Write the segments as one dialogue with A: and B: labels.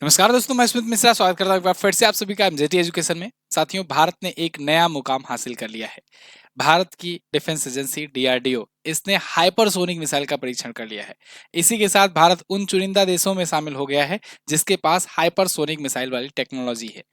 A: नमस्कार दोस्तों, मैं स्मित मिश्रा स्वागत करता हूं एक बार फिर से आप सभी का एमजेटी एजुकेशन में। साथियों, भारत ने एक नया मुकाम हासिल कर लिया है। भारत की डिफेंस एजेंसी डीआरडीओ इसने हाइपरसोनिक मिसाइल का परीक्षण कर लिया है। इसी के साथ भारत उन चुनिंदा देशों में शामिल हो गया है जिसके पास हाइपरसोनिक मिसाइल वाली टेक्नोलॉजी है।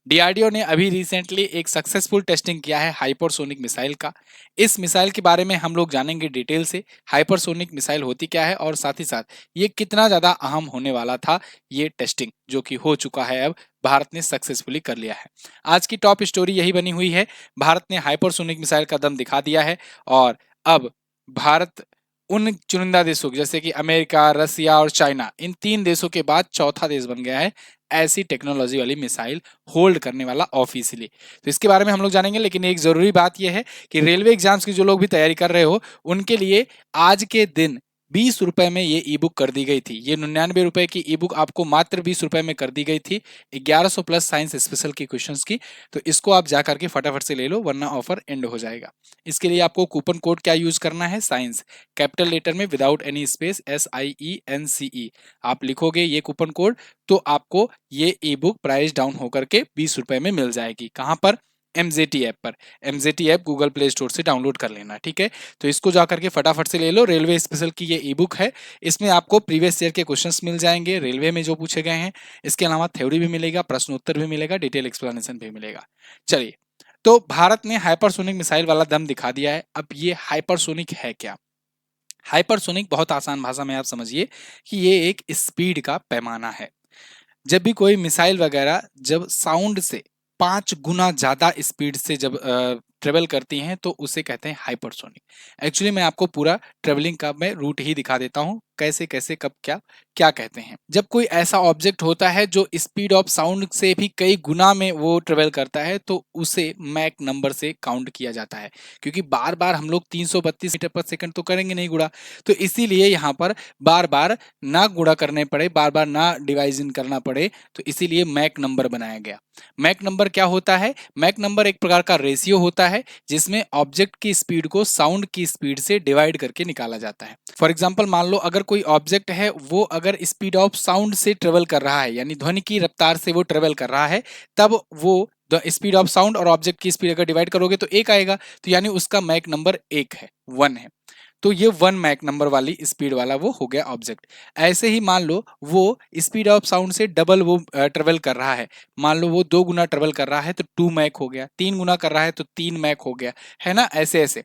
A: डीआरडीओ ने अभी रिसेंटली एक सक्सेसफुल टेस्टिंग किया है हाइपरसोनिक मिसाइल का। इस मिसाइल के बारे में हम लोग जानेंगे डिटेल से, हाइपरसोनिक मिसाइल होती क्या है और साथ ही साथ ये कितना ज्यादा अहम होने वाला था, ये टेस्टिंग जो कि हो चुका है, अब भारत ने सक्सेसफुली कर लिया है। आज की टॉप स्टोरी यही बनी हुई है। भारत ने हाइपरसोनिक मिसाइल का दम दिखा दिया है और अब भारत उन चुनिंदा देशों जैसे कि अमेरिका, रसिया और चाइना, इन तीन देशों के बाद चौथा देश बन गया है ऐसी टेक्नोलॉजी वाली मिसाइल होल्ड करने वाला ऑफिशियली। तो इसके बारे में हम लोग जानेंगे, लेकिन एक जरूरी बात यह है कि रेलवे एग्जाम्स की जो लोग भी तैयारी कर रहे हो उनके लिए आज के दिन 20 रुपए में ये ई बुक कर दी गई थी। ये 99 रुपए की ई बुक आपको मात्र 20 रुपए में कर दी गई थी, 1100 प्लस साइंस स्पेशल की क्वेश्चंस की। तो इसको आप जा करके फटाफट से ले लो वरना ऑफर एंड हो जाएगा। इसके लिए आपको कूपन कोड क्या यूज करना है, साइंस कैपिटल लेटर में विदाउट एनी स्पेस, SIENCE आप लिखोगे ये कूपन कोड, तो आपको ये ई बुक प्राइस डाउन होकर के 20 रुपए में मिल जाएगी। कहां पर? एमजेटी ऐप पर। MJT app Google play store से डाउनलोड कर लेना, ठीक है। तो इसको जाकर के फटाफट से ले लो। रेलवे स्पेशल की ये ई बुक है। इसमें आपको प्रीवियस ईयर के क्वेश्चंस मिल जाएंगे रेलवे में जो पूछे गए हैं। इसके अलावा थ्योरी भी मिलेगा, प्रश्न उत्तर भी मिलेगा, डिटेल एक्सप्लेनेशन भी मिलेगा। चलिए, तो भारत ने हाइपरसोनिक मिसाइल वाला दम दिखा दिया है। अब ये हाइपरसोनिक है क्या? हाइपरसोनिक बहुत आसान भाषा में आप समझिए कि ये एक स्पीड का पैमाना है। जब भी कोई मिसाइल वगैरह जब साउंड से 5 गुना ज्यादा स्पीड से जब ट्रेवल करती हैं तो उसे कहते हैं हाइपरसोनिक। एक्चुअली मैं आपको पूरा ट्रेवलिंग का मैं रूट ही दिखा देता हूँ, कैसे कैसे कब क्या क्या कहते हैं। जब कोई ऐसा ऑब्जेक्ट होता है जो स्पीड ऑफ साउंड से भी कई गुना में वो ट्रेवल करता है तो उसे मैक नंबर से काउंट किया जाता है, क्योंकि बार बार हम लोग 332 मीटर पर सेकंड तो करेंगे नहीं गुणा, तो इसीलिए यहाँ पर बार बार ना गुणा करने पड़े, बार बार ना डिवाइजन करना पड़े, तो इसीलिए मैक नंबर बनाया गया। मैक नंबर क्या होता है? मैक नंबर एक प्रकार का रेशियो होता है जिसमें ऑब्जेक्ट की स्पीड को साउंड की स्पीड से डिवाइड करके निकाला जाता है। फॉर एग्जाम्पल, मान लो अगर कोई ऑब्जेक्ट है वो अगर स्पीड ऑफ साउंड से ट्रेवल कर रहा है, यानी ध्वनि की रफ्तार से वो ट्रेवल कर रहा है, तब वो द स्पीड ऑफ साउंड और ऑब्जेक्ट की स्पीड अगर डिवाइड करोगे तो एक आएगा, तो यानी उसका मैक नंबर एक है, 1 है। तो ये 1 मैक नंबर वाली स्पीड वाला वो हो गया ऑब्जेक्ट। ऐसे ही मान लो वो स्पीड ऑफ साउंड से डबल वो ट्रेवल कर रहा है। मान लो वो 2 गुना ट्रेवल कर रहा है तो 2 मैक हो गया, 3 गुना कर रहा है तो 3 मैक हो गया, है ना, ऐसे ऐसे।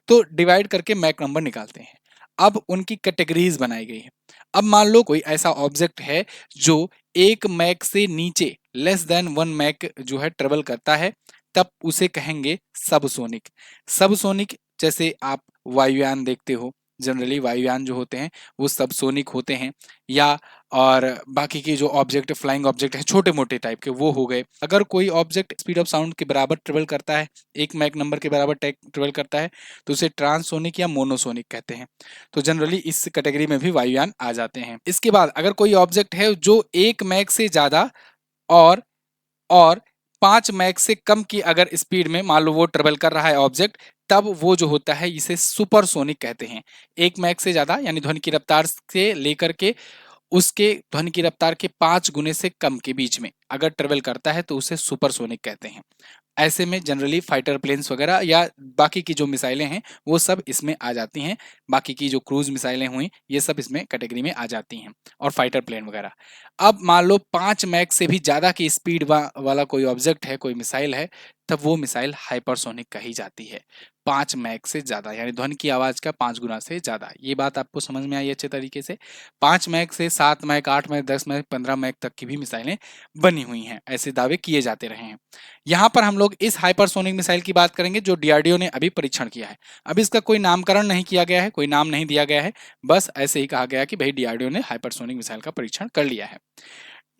A: तो डिवाइड करके मैक नंबर निकालते हैं। अब उनकी कैटेगरीज बनाई गई है। अब मान लो कोई ऐसा ऑब्जेक्ट है जो 1 मैक से नीचे, लेस देन 1 मैक जो है ट्रेवल करता है, तब उसे कहेंगे सबसोनिक। सबसोनिक जैसे आप वायुयान देखते हो, जनरली वायुयान जो होते हैं वो सबसोनिक होते हैं, या और बाकी के जो ऑब्जेक्ट, फ्लाइंग ऑब्जेक्ट है छोटे मोटे टाइप के, वो हो गए। अगर कोई ऑब्जेक्ट स्पीड ऑफ साउंड के बराबर ट्रेवल करता है, 1 मैक नंबर के बराबर ट्रेवल करता है, तो उसे ट्रांसोनिक या मोनोसोनिक कहते हैं। तो जनरली इस कैटेगरी में भी वायुयान आ जाते हैं। इसके बाद अगर कोई ऑब्जेक्ट है जो 1 मैक से ज्यादा और और 5 मैक से कम की अगर स्पीड में मान लो वो ट्रेवल कर रहा है ऑब्जेक्ट, तब वो जो होता है इसे सुपरसोनिक कहते हैं। 1 मैक से ज्यादा यानी ध्वनि की रफ्तार से लेकर के उसके ध्वनि की रफ्तार के 5 गुने से कम के बीच में अगर ट्रेवल करता है तो उसे सुपरसोनिक कहते हैं। ऐसे में जनरली फाइटर प्लेन्स वगैरह या बाकी की जो मिसाइलें हैं वो सब इसमें आ जाती हैं। बाकी की जो क्रूज मिसाइलें हुई ये सब इसमें कैटेगरी में आ जाती हैं, और फाइटर प्लेन वगैरह। अब मान लो 5 मैक से भी ज्यादा की स्पीड वाला कोई ऑब्जेक्ट है, कोई मिसाइल है, तब वो मिसाइल हाइपरसोनिक कही जाती है। 5 मैक से ज्यादा यानी ध्वनि की आवाज का 5 गुना से ज्यादा। ये बात आपको समझ में आई अच्छे तरीके से। 5 मैक से 7 मैक, 8 मैक, 10 मैक, 15 मैक तक की भी मिसाइलें बनी हुई हैं, ऐसे दावे किए जाते रहे हैं। यहाँ पर हम लोग इस हाइपरसोनिक मिसाइल की बात करेंगे जो डीआरडीओ ने अभी परीक्षण किया है। अभी इसका कोई नामकरण नहीं किया गया है, कोई नाम नहीं दिया गया है, बस ऐसे ही कहा गया कि भाई डीआरडीओ ने हाइपरसोनिक मिसाइल का परीक्षण कर लिया है।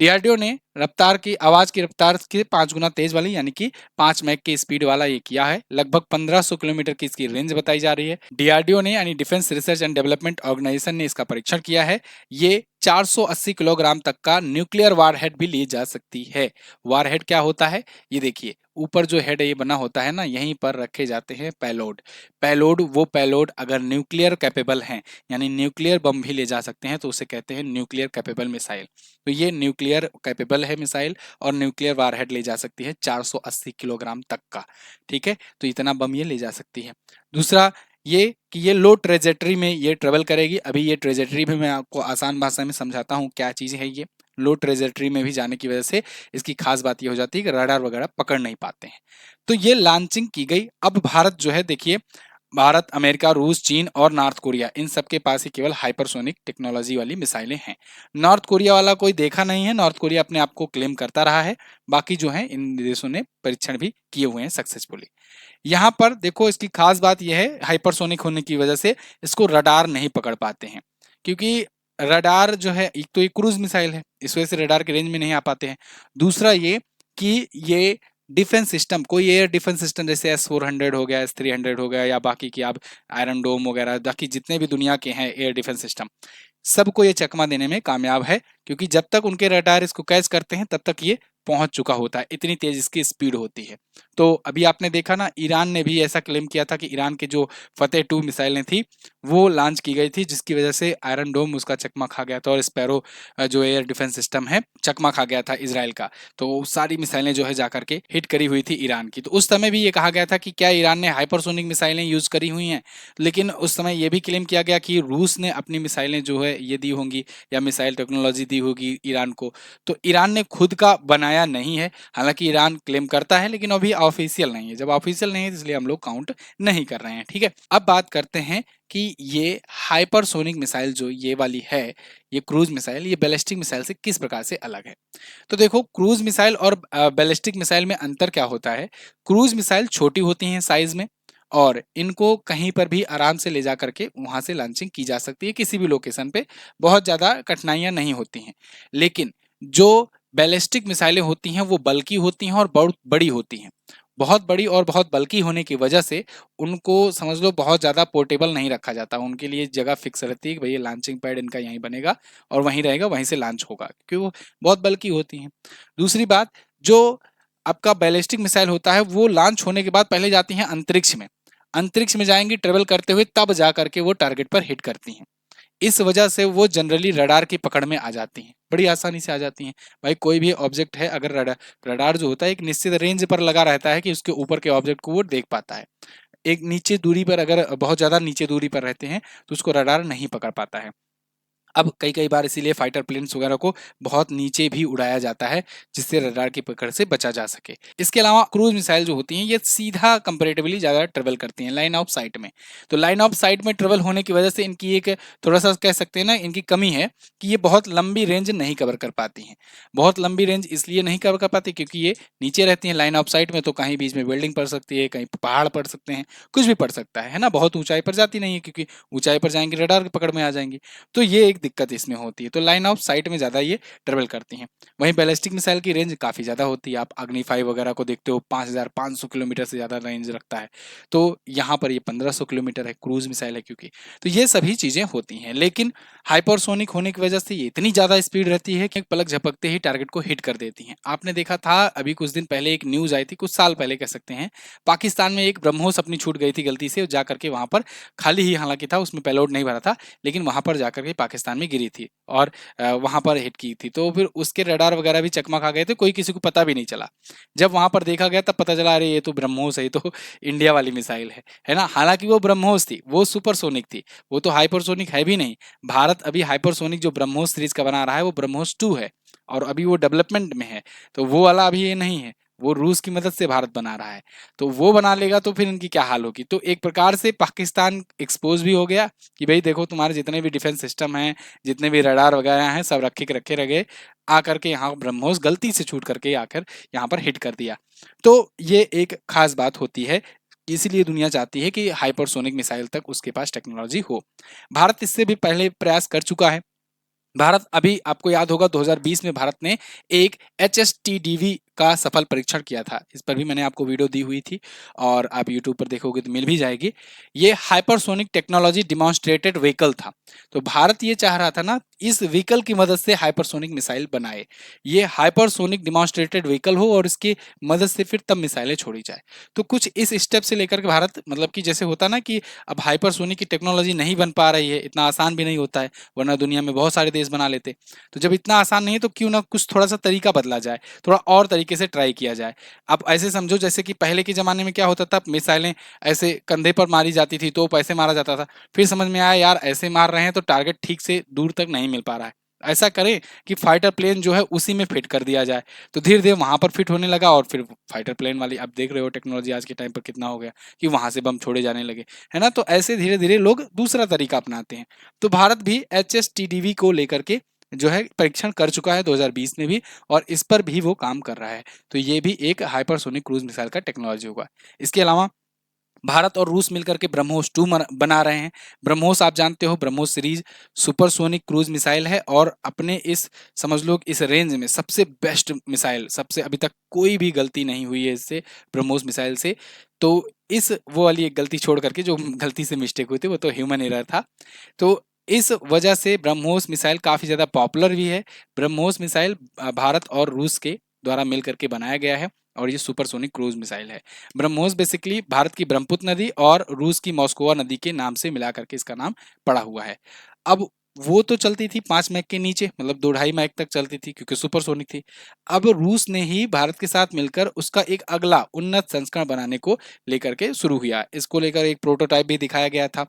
A: डीआरडीओ ने रफ्तार की, आवाज की रफ्तार के 5 गुना तेज वाली यानी कि 5 मैक की स्पीड वाला ये किया है। लगभग 1500 किलोमीटर की इसकी रेंज बताई जा रही है। डीआरडीओ ने यानी defence research and development organisation ने इसका परीक्षण किया है। ये 480 किलोग्राम तक का न्यूक्लियर वारहेड भी ली जा सकती है। वारहेड क्या होता है, ये देखिए ऊपर जो हेड ये बना होता है ना, यहीं पर रखे जाते हैं पेलोड। पेलोड, वो पेलोड अगर न्यूक्लियर कैपेबल हैं, यानी न्यूक्लियर बम भी ले जा सकते हैं, तो उसे कहते हैं न्यूक्लियर कैपेबल मिसाइल। तो ये न्यूक्लियर कैपेबल है मिसाइल, और न्यूक्लियर वारहेड ले जा सकती है 480 किलोग्राम तक का। ठीक है, तो इतना बम ये ले जा सकती है। दूसरा ये कि ये लो ट्रेजेक्टरी में ये ट्रेवल करेगी। अभी ये ट्रेजेक्टरी भी मैं आपको आसान भाषा में समझाता हूँ क्या चीज़ है ये। लो ट्रेजेक्टरी में भी जाने की वजह से इसकी खास बात ये हो जाती है कि रडार वगैरह पकड़ नहीं पाते हैं। तो ये लॉन्चिंग की गई। अब भारत जो है देखिए, भारत, अमेरिका, रूस, चीन और नॉर्थ कोरिया, इन सबके पास ही केवल हाइपरसोनिक टेक्नोलॉजी वाली मिसाइलें हैं। नॉर्थ कोरिया वाला कोई देखा नहीं है। नॉर्थ कोरिया अपने आप को क्लेम करता रहा है। बाकी जो है इन देशों ने परीक्षण भी किए हुए हैं सक्सेसफुली। यहाँ पर देखो इसकी खास बात यह है, हाइपरसोनिक होने की वजह से इसको रडार नहीं पकड़ पाते हैं, क्योंकि रडार जो है, एक तो ये क्रूज मिसाइल है, इस वजह से रडार के रेंज में नहीं आ पाते हैं। दूसरा ये कि ये डिफेंस सिस्टम, कोई एयर डिफेंस सिस्टम जैसे S-400 हो गया, S-300 हो गया, या बाकी की आप आयरन डोम वगैरह, बाकी जितने भी दुनिया के हैं एयर डिफेंस सिस्टम, सबको ये चकमा देने में कामयाब है, क्योंकि जब तक उनके रडार इसको कैच करते हैं तब तक ये पहुंच चुका होता है, इतनी तेज इसकी स्पीड होती है। तो अभी आपने देखा ना, ईरान ने भी ऐसा क्लेम किया था कि ईरान के जो फतेह 2 मिसाइलें थी वो लॉन्च की गई थी, जिसकी वजह से आयरन डोम उसका चकमा खा गया था, और स्पैरो जो एयर डिफेंस सिस्टम है चकमा खा गया था इसराइल का। तो सारी मिसाइलें जो है जाकर के हिट करी हुई थी ईरान की। तो उस समय भी ये कहा गया था कि क्या ईरान ने हाइपरसोनिक मिसाइलें यूज करी हुई हैं, लेकिन उस समय ये भी क्लेम किया गया कि रूस ने अपनी मिसाइलें जो है ये दी होंगी, या मिसाइल टेक्नोलॉजी दी होगी ईरान को। तो ईरान ने खुद का बनाया नहीं है, हालांकि ईरान क्लेम करता है, लेकिन अभी ऑफिशियल नहीं है। जब ऑफिशियल नहीं है इसलिए हम लोग काउंट नहीं कर रहे हैं। ठीक है, अब बात करते हैं कि ये हाइपरसोनिक मिसाइल जो ये वाली है, ये क्रूज मिसाइल, ये बैलिस्टिक मिसाइल से किस प्रकार से अलग है। तो देखो, क्रूज मिसाइल और बैलिस्टिक मिसाइल में अंतर क्या होता है। क्रूज मिसाइल छोटी होती हैं साइज में, और इनको कहीं पर भी आराम से ले जा करके वहां से लॉन्चिंग की जा सकती है, किसी भी लोकेशन पे बहुत ज्यादा कठिनाइयां नहीं होती हैं। लेकिन जो बैलिस्टिक मिसाइलें होती हैं वो बल्कि होती हैं और बहुत बड़ी होती हैं। बहुत बड़ी और बहुत बल्कि होने की वजह से उनको समझ लो बहुत ज़्यादा पोर्टेबल नहीं रखा जाता। उनके लिए जगह फिक्स रहती है कि भई ये लॉन्चिंग पैड इनका यहीं बनेगा और वहीं रहेगा, वहीं से लॉन्च होगा, क्योंकि वो बहुत बल्कि होती हैं। दूसरी बात, जो आपका बैलिस्टिक मिसाइल होता है वो लॉन्च होने के बाद पहले जाती हैं अंतरिक्ष में। अंतरिक्ष में जाएंगी ट्रेवल करते हुए, तब जा करके वो टारगेट पर हिट करती हैं। इस वजह से वो जनरली रडार की पकड़ में आ जाती हैं, बड़ी आसानी से आ जाती हैं। भाई कोई भी ऑब्जेक्ट है, अगर रडार रडार जो होता है एक निश्चित रेंज पर लगा रहता है कि उसके ऊपर के ऑब्जेक्ट को वो देख पाता है। एक नीचे दूरी पर, अगर बहुत ज्यादा नीचे दूरी पर रहते हैं तो उसको रडार नहीं पकड़ पाता है। अब कई कई बार इसीलिए फाइटर प्लेन्स वगैरह को बहुत नीचे भी उड़ाया जाता है, जिससे रडार की पकड़ से बचा जा सके। इसके अलावा क्रूज मिसाइल जो होती हैं ये सीधा कंपेरेटिवली ज़्यादा ट्रेवल करती हैं लाइन ऑफ साइट में। तो लाइन ऑफ साइट में ट्रेवल होने की वजह से इनकी एक थोड़ा सा कह सकते हैं ना, इनकी कमी है कि ये बहुत लंबी रेंज नहीं कवर कर पाती हैं। बहुत लंबी रेंज इसलिए नहीं कवर कर पाती क्योंकि ये नीचे रहती हैं लाइन ऑफ साइट में, तो कहीं बीच में बिल्डिंग पड़ सकती है, कहीं पहाड़ पड़ सकते हैं, कुछ भी पड़ सकता है ना। बहुत ऊंचाई पर जाती नहीं है, क्योंकि ऊंचाई पर जाएंगे रडार की पकड़ में आ जाएंगी। तो ये एक दिक्कत इसमें होती है। तो लाइन ऑफ साइट में ज़्यादा ये ट्रेवल करती हैं। वहीं बैलिस्टिक मिसाइल की रेंज काफ़ी ज़्यादा होती है। आप अग्नि 5 वगैरह को देखते हो, 5500 किलोमीटर से ज़्यादा रेंज रखता है। तो यहाँ पर ये 1500 किलोमीटर है, क्रूज मिसाइल है क्योंकि। तो ये सभी चीज़ें होती हैं, लेकिन हाइपरसोनिक होने की वजह से ये इतनी ज़्यादा स्पीड रहती है कि एक पलक झपकते ही टारगेट को हिट कर देती हैं। आपने देखा था अभी कुछ दिन पहले एक न्यूज़ आई थी, कुछ साल पहले कह सकते हैं, पाकिस्तान में एक ब्रह्मोस अपनी छूट गई थी गलती से, जा करके वहाँ पर खाली ही हालांकि था, उसमें पेलोड नहीं भरा था, लेकिन वहां पर जाकर के पाकिस्तान में गिरी थी और वहां पर हिट की थी। तो फिर उसके रडार वगैरह भी चकमा खा गए थे, कोई किसी को पता भी नहीं चला। जब वहां पर देखा गया तब पता चला, अरे ये तो ब्रह्मोस है, ये तो इंडिया वाली मिसाइल है ना। हालांकि वो ब्रह्मोस थी, वो सुपरसोनिक थी, वो तो हाइपरसोनिक है भी नहीं। भारत अभी हाइपरसोनिक जो ब्रह्मोस सीरीज का बना रहा है वो ब्रह्मोस 2 है, और अभी वो डेवलपमेंट में है। तो वो वाला अभी ये नहीं है, वो रूस की मदद से भारत बना रहा है। तो वो बना लेगा तो फिर इनकी क्या हाल होगी। तो एक प्रकार से पाकिस्तान एक्सपोज भी हो गया कि भाई देखो, तुम्हारे जितने भी डिफेंस सिस्टम हैं, जितने भी रडार वगैरह हैं, सब रखे के रखे रहे, आकर के यहाँ ब्रह्मोस गलती से छूट करके आकर यहाँ पर हिट कर दिया। तो ये एक खास बात होती है, इसीलिए दुनिया चाहती है कि हाइपरसोनिक मिसाइल तक उसके पास टेक्नोलॉजी हो। भारत इससे भी पहले प्रयास कर चुका है। भारत, अभी आपको याद होगा 2020 में भारत ने एक HSTDV का सफल परीक्षण किया था। इस पर भी मैंने आपको वीडियो दी हुई थी, और आप यूट्यूब पर देखोगे तो मिल भी जाएगी। ये हाइपरसोनिक टेक्नोलॉजी डिमॉन्स्ट्रेटेड व्हीकल था। तो भारत ये चाह रहा था ना, इस व्हीकल की मदद से हाइपरसोनिक मिसाइल बनाए। ये हाइपरसोनिक डिमॉन्स्ट्रेटेड व्हीकल हो और इसकी मदद से फिर तब मिसाइलें छोड़ी जाए। तो कुछ इस स्टेप से लेकर के भारत, मतलब कि जैसे होता ना कि अब हाइपरसोनिक की टेक्नोलॉजी नहीं बन पा रही है, इतना आसान भी नहीं होता है, वरना दुनिया में बहुत सारे देश बना लेते। तो जब इतना आसान नहीं है तो क्यों ना कुछ थोड़ा सा तरीका बदला जाए, थोड़ा और तरीके से ट्राई किया जाए। अब ऐसे समझो जैसे कि पहले के ज़माने में क्या होता था, मिसाइलें ऐसे कंधे पर मारी जाती थी, तोप ऐसे मारा जाता था। फिर समझ में आया यार ऐसे मार रहे हैं तो टारगेट ठीक से दूर तक नहीं मिल पा रहा है। ऐसा करें कि फाइटर प्लेन जो है उसी में फिट कर दिया जाए। तो धीरे-धीरे वहाँ पर फिट होने लगा और फिर फाइटर प्लेन वाली, अब देख रहे हो टेक्नोलॉजी आज के टाइम पर कितना हो गया कि वहाँ से बम छोड़े जाने लगे, है ना? तो ऐसे धीरे-धीरे लोग दूसरा तरीका अपनाते हैं। तो भारत भी एचएसटीडीवी को लेकर के जो है परीक्षण कर चुका है 2020 में भी, और इस पर भी वो काम कर रहा है। तो ये भी एक हाइपरसोनिक क्रूज मिसाइल का टेक्नोलॉजी होगा। इसके अलावा भारत और रूस मिलकर के ब्रह्मोस 2 बना रहे हैं। ब्रह्मोस आप जानते हो, BrahMos series supersonic cruise missile है और अपने इस, समझ लो इस रेंज में सबसे बेस्ट मिसाइल, सबसे अभी तक कोई भी गलती नहीं हुई है इससे, ब्रह्मोस मिसाइल से। तो इस वो वाली एक गलती छोड़ करके जो गलती से मिस्टेक हुई थी वो तो ह्यूमन एरर था। तो इस वजह से ब्रह्मोस मिसाइल काफ़ी ज़्यादा पॉपुलर भी है। ब्रह्मोस मिसाइल भारत और रूस के द्वारा मिल करके बनाया गया है और ये सुपरसोनिक क्रूज मिसाइल है। ब्रह्मोस बेसिकली भारत की ब्रह्मपुत्र नदी और रूस की मॉस्कोवा नदी के नाम से मिला करके इसका नाम पड़ा हुआ है। अब वो तो चलती थी 5 मैक के नीचे, मतलब 2 ढाई मैक तक चलती थी क्योंकि सुपरसोनिक थी। अब रूस ने ही भारत के साथ मिलकर उसका एक अगला उन्नत संस्करण बनाने को लेकर के शुरू किया। इसको लेकर एक प्रोटोटाइप भी दिखाया गया था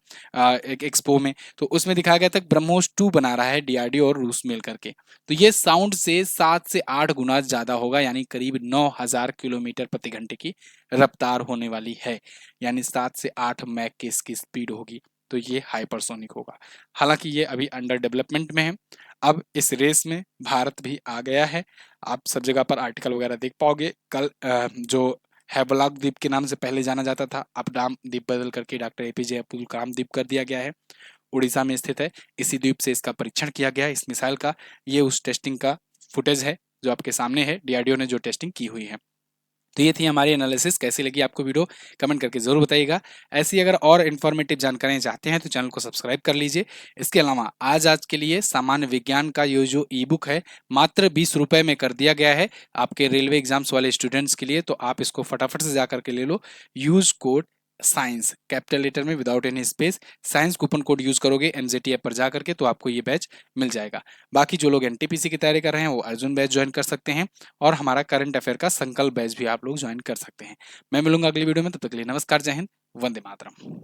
A: एक एक्सपो में। तो उसमें दिखाया गया था ब्रह्मोस 2 बना रहा है डीआरडीओ और रूस मिल करके। तो ये साउंड से 7 से 8 गुना ज़्यादा होगा, यानी करीब 9000 किलोमीटर प्रति घंटे की रफ्तार होने वाली है। यानी 7 से 8 मैक की इसकी स्पीड होगी। तो ये हाइपरसोनिक होगा। हालाँकि ये अभी अंडर डेवलपमेंट में है। अब इस रेस में भारत भी आ गया है। आप सब जगह पर आर्टिकल वगैरह देख पाओगे। कल जो हैवलॉक द्वीप के नाम से पहले जाना जाता था, अब नाम द्वीप बदल करके डॉक्टर एपीजे अब्दुल कलाम द्वीप कर दिया गया है। उड़ीसा में स्थित है। इसी द्वीप से इसका परीक्षण किया गया इस मिसाइल का। ये उस टेस्टिंग का फुटेज है जो आपके सामने है, डीआरडीओ ने जो टेस्टिंग की हुई है। तो ये थी हमारी एनालिसिस। कैसी लगी आपको वीडियो कमेंट करके ज़रूर बताइएगा। ऐसी अगर और इन्फॉर्मेटिव जानकारियाँ चाहते हैं तो चैनल को सब्सक्राइब कर लीजिए। इसके अलावा आज के लिए सामान्य विज्ञान का ये जो ई बुक है मात्र 20 रुपए में कर दिया गया है आपके रेलवे एग्जाम्स वाले स्टूडेंट्स के लिए। तो आप इसको फटाफट से जा करके ले लो। Use code science capital letter में without any space, science coupon code use करोगे एनजेटी ऐप पर जा करके तो आपको ये बैच मिल जाएगा। बाकी जो लोग एनटीपीसी की तैयारी कर रहे हैं वो अर्जुन बैच ज्वाइन कर सकते हैं और हमारा करंट अफेयर का संकल्प बैच भी आप लोग ज्वाइन कर सकते हैं। मैं मिलूंगा अगली वीडियो में, तब तक के लिए नमस्कार, जय हिंद, वंदे मातरम।